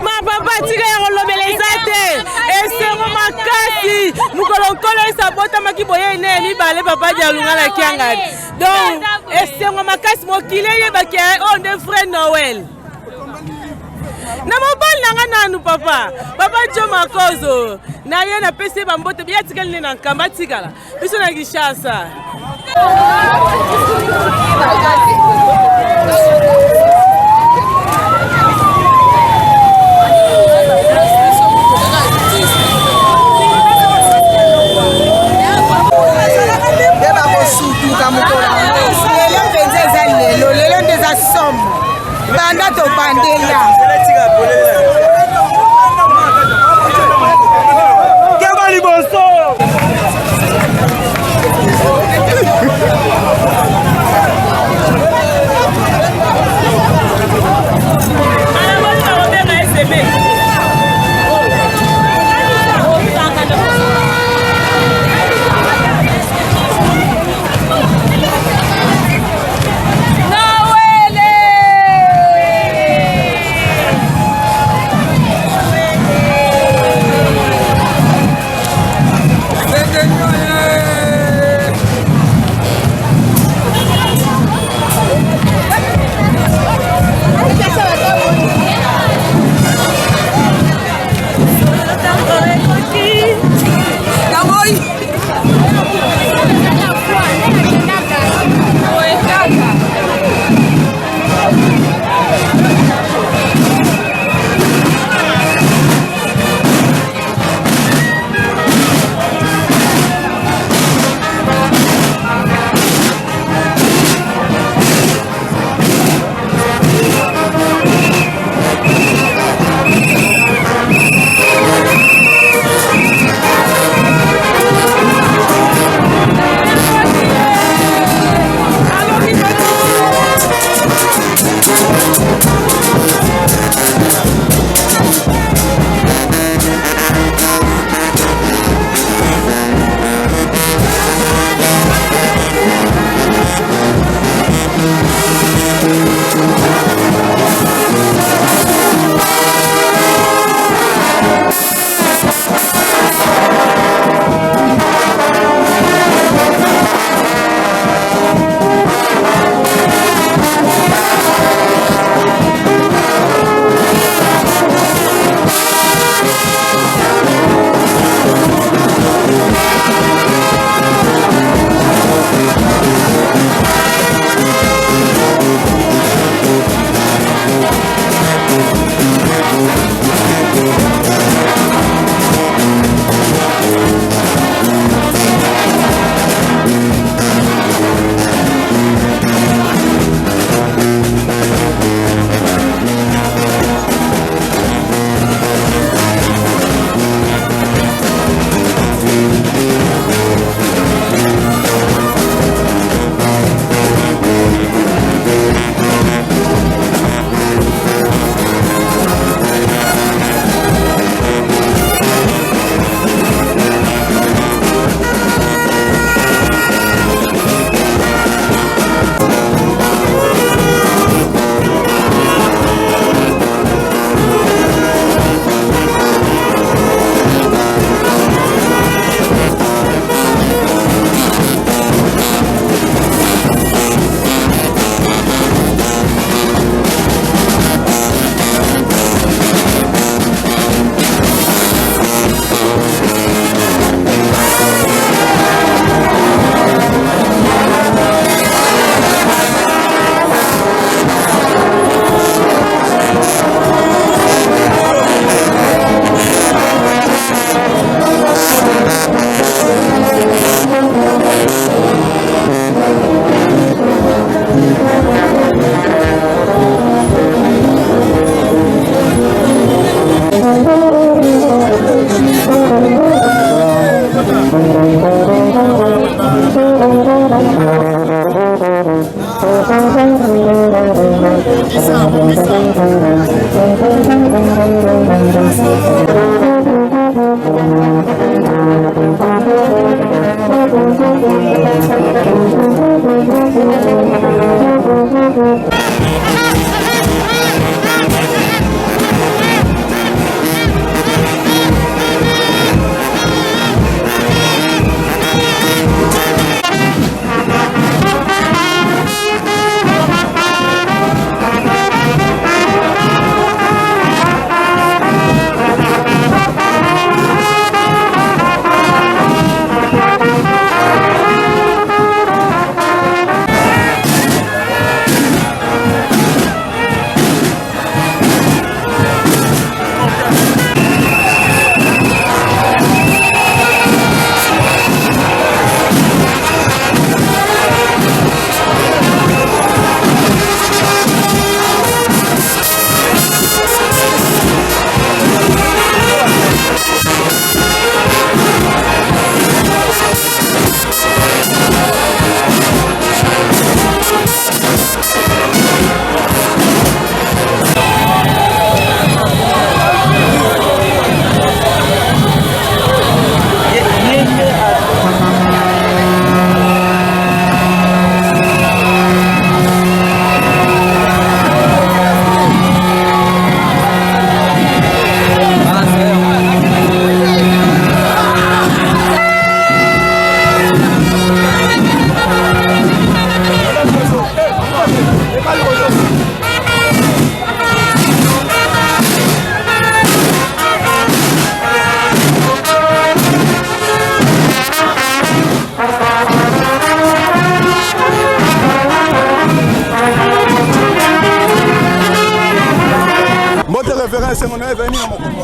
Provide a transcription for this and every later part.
Ma papa tika ya kolobeleza te esengo makasi mukolonkolo esabota makiboye ne mibale papa dialunga la kianga donc esengo makasi mokile yebaki on de frère Noël na mobali nanga nanu papa jo makozo na ye na pese bambote bya tikali ne na nkamba tikala biso na Kinshasa. Banda to bandela. Kebali boso.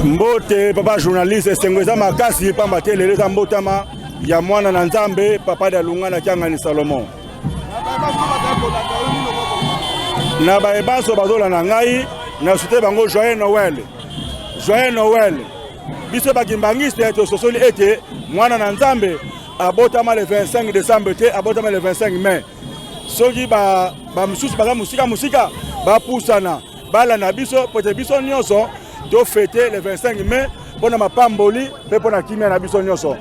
Mbote papa journaliste Sengweza makasi pamba te lelo za mbotama ya mwana na Nzambe papa da Lungana Kiangani Salomon. Na baebaso bazola na ngai na sute bango joyeux Noël. Joyeux Noël. Biso bakimbangiste to sosoli ete mwana na Nzambe abotama le 25 décembre te abotama le 25 mai. Soki ba msusu baza musika ba pusana bala na biso pote biso nyonso do fêter le 25 mai pour ma pamboli et pour la kimia na biso nyonso.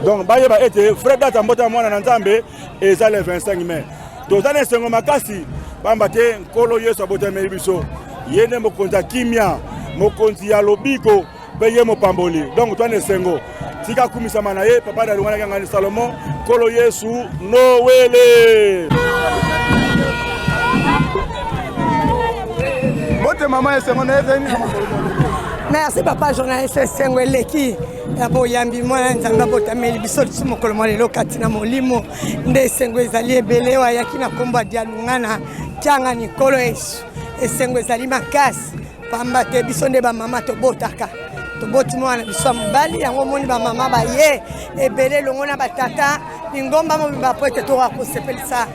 Donc ba yeba ete frère data mbota mwana na Nzambe eza le 25 mai. To zane sengo makasi pamba te nkolo Yesu abota me biso. Yene mokonza kimia mokonzi ya lobiko pe ye mo pamboli. Donc to ne sengo tika kumisa mana ye papa da Lungana Kiangani Salomon nkolo Yesu Noël. Merci papa journaliste Sengo Leki abo yambi mwana Nzambe abotameli biso tsumo kolmo lelo katina molimo nde Sengo ezali ebelewa yakina komba dia Lungana Kiangani kolo Yesu Sengo ezali makasi pamba te biso nde ba mama to botaka to boti mwana biso mbali yango moni ba mama ba ye ebele longona batata ingomba mo ba poete to akosepelisa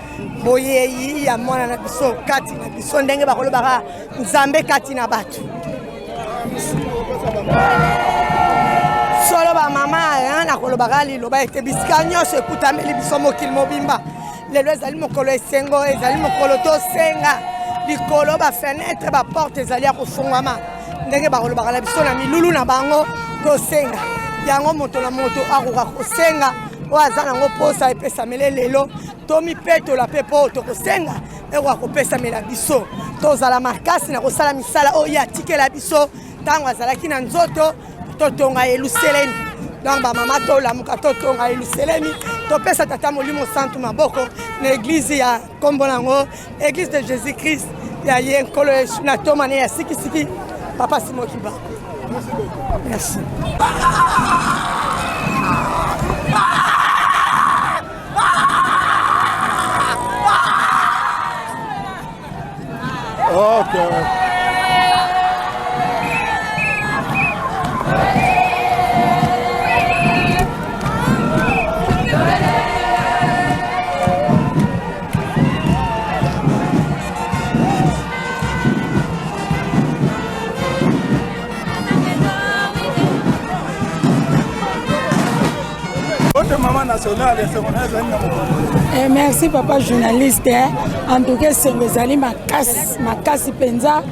boyeyi ya mwana na biso kati na biso ndenge bakolo baka Nzambe kati na batu solo ba mama na kolo bakali loba ete bisika nyonso ekutameli biso mokili mobimba lelo ezali mokolo esengo ezali mokolo to senga likolo ba fenêtre ba porte ezali akofungwama ndenge bakolo bakala biso na milulu na bango to senga yango moto na moto akoka kosenga oaza nango posa epesa mele lelo tomi peto la pepo to kosenga ewa kopesa mela biso tozala makasi na kosala misala oyo atikela biso tango azalaki na nzoto totonga Yerusalemi donc ba mama to lamuka totonga Yerusalemi topesa tata molimo santu maboko na église ya kombo nango église de Jésus-Christ ya ye nkolo na tomane ya sikisiki papa Simokiba. Merci. Okay. Mama na Merci papa journaliste. En tout cas, c'est Ngozali makasi penza.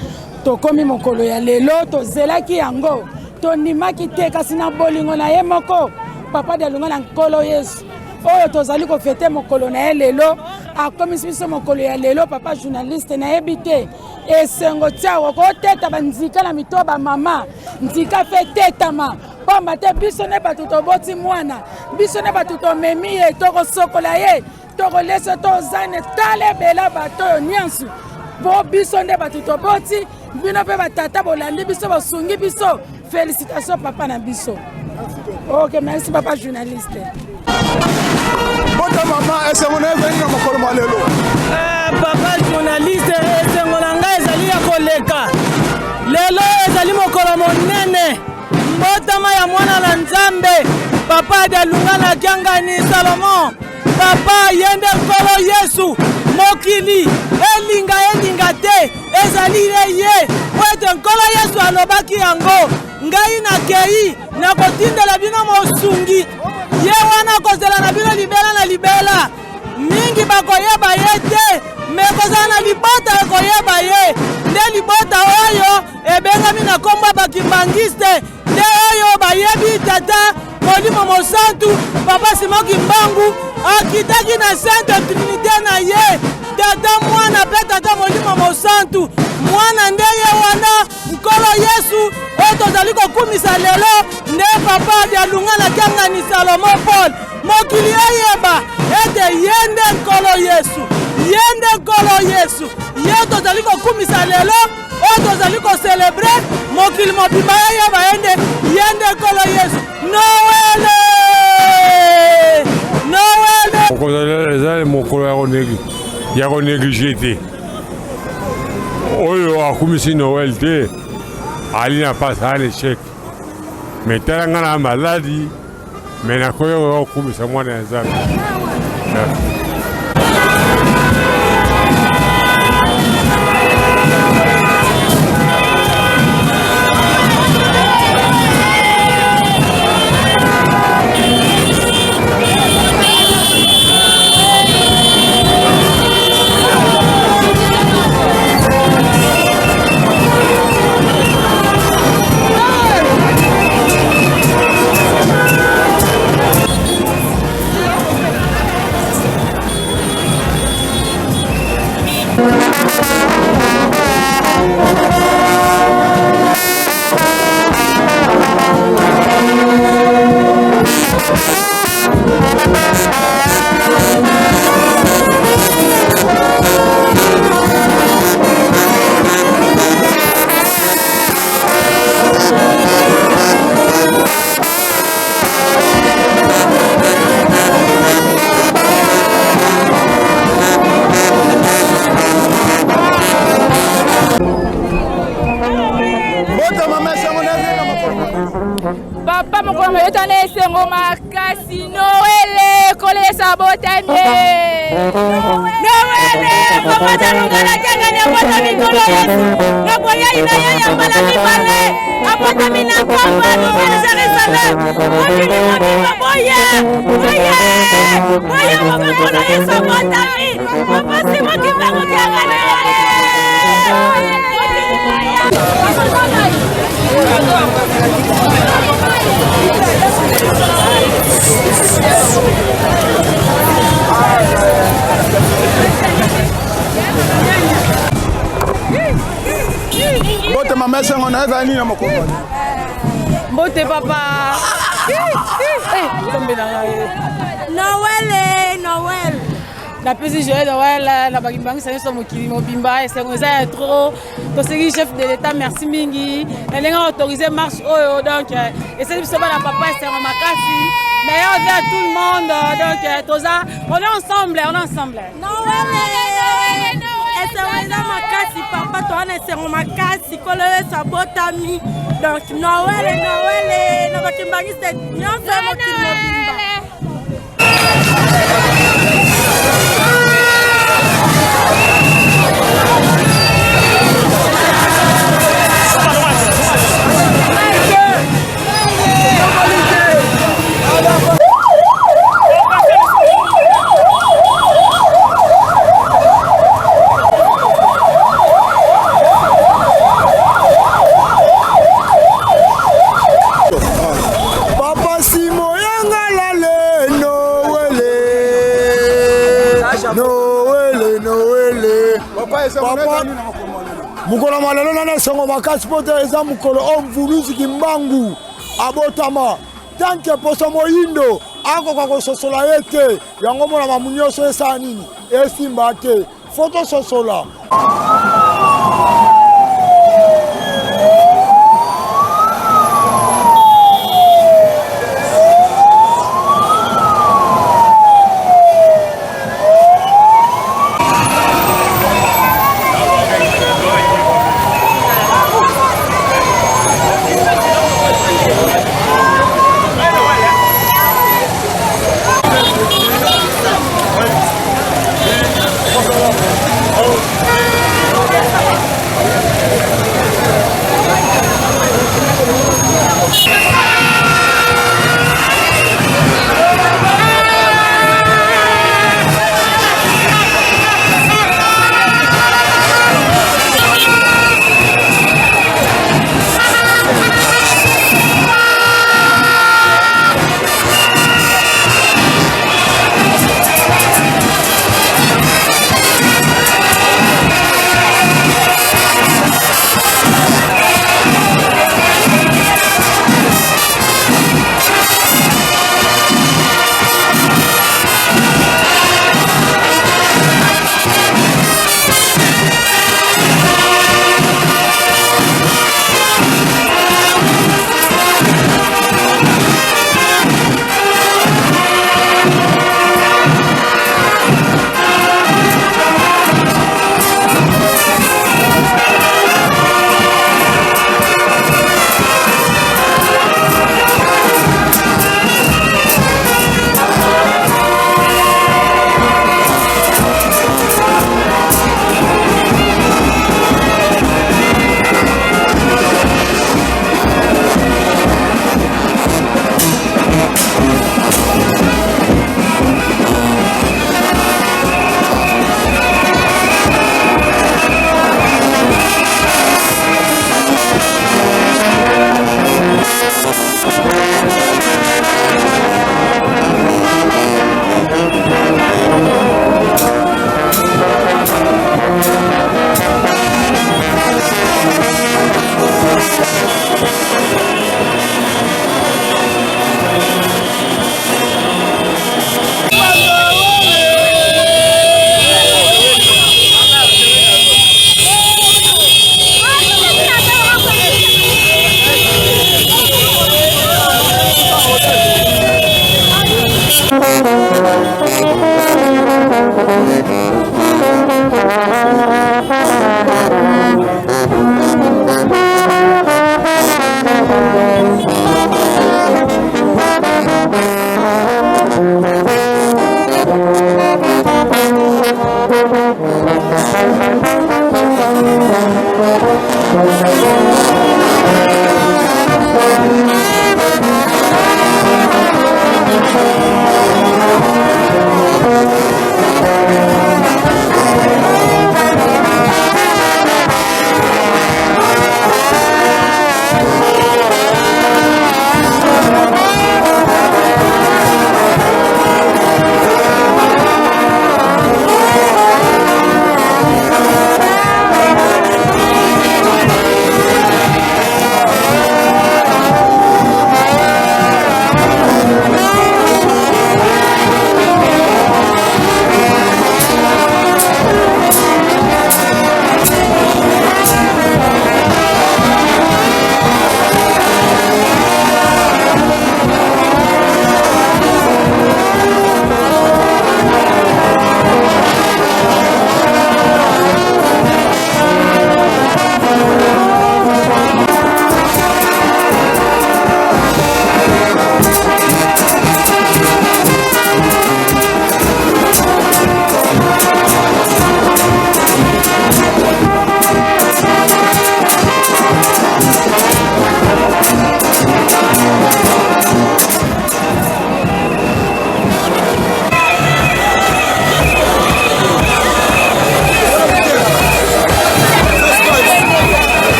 Tokomi mokolo ya lelo tozelaki yango. Tonimaki te kasi na bolingo na ye moko. Papa de lunga na nkolo Yesu. Oyo tozali ko fete mokolo na ye lelo. Akomi biso mokolo ya lelo papa journaliste na yebite. Esengo tiawo ko teta banzika na mitoba mama. Nzika fe tetama. Bomba te biso ne batu toboti mwana. Biso ne batu tomemi ye toko sokola ye. Toko leso to zane tale bela bato nyansu. Bo biso ne batu toboti. Bino pe batata bolandi biso basungi biso. Félicitations papa na biso. Ok, merci papa journaliste. Bota maman esengo na ezali na mokolo malelo. Papa journaliste esengo na ngai ezali ya koleka. Lelo ezali mokolo monene. Mbotama ya mwana na Nzambe. Papa de Lungala Kiangani Salomon. Papa yende nkolo Yesu. Mokili elinga te ezali ye. Wete nkolo Yesu alobaki yango. Ngai na kei na kotindela bino mosungi. Ye wana kozela na bino libela na libela. Mingi bakoyeba ye te. Mekozala na libota ekoyeba ye. Nde libota oyo ebengami na kombo bakimbangiste. Nde oyo bayebi tata Molimo Mosantu Papa Simoki Mbangu akitaki na Sainte Trinité na ye. Tata mwana pe tata Molimo Mosantu. Mwana nde ye wana nkolo Yesu tozali kokumisa lelo nde papa de Lungala Kiangani Salomon Paul. Mokili eyeba ete yende nkolo Yesu. Yende nkolo Yesu. Ye tozali kokumisa lelo tozali ko célébrer mokili mobimba eyeba yende nkolo Yesu. Noël! Noël! Okozala ezali mokolo ya konéglige te. Oyo akumisi Noël te. Ali na pasa à l'échec. Mais tellement la maladie, mais na koyo kumisa mwana ya Nzambe. Papa mokolo yotane esengo makasi Noël kolesa botame Noël papa de Lungala Kiangani apota mikolo Yesu nakoya ina ya mbala mibale apota mina kwamba Noël Jerusalem mokili mobimba boye mokolo Yesu botame papa Simoki Mbangu Kiangani Bote mama esengo na ezali na mokolo. Mbote papa. Tombe na ngai. Noël. La petite journée de Noël, la bagimbangi ça nous mokili mobimba et c'est ça trop. To segi chef de l'état merci mingi. Elle a autorisé marche donc et c'est ça la papa c'est makasi. Mais on a tout le monde donc tout ça on est ensemble. Noël. C'est makasi papa toi c'est makasi kolele sabotami. Donc Noël na bagimbangi c'est bien fait mokili mobimba. Noele, Noele. Papa, mukolo malelo nana songo makasi pote eza mukolo omvuluzi kimbangu abotama. Tanke poso moyindo ako kwa kososola yete yango mona mamunyoso esa nini esimba te foto sosola.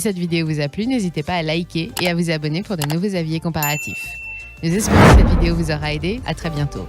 cette vidéo vous a plu, n'hésitez pas à liker et à vous abonner pour de nouveaux avis et comparatifs. Nous espérons que cette vidéo vous aura aidé. À très bientôt.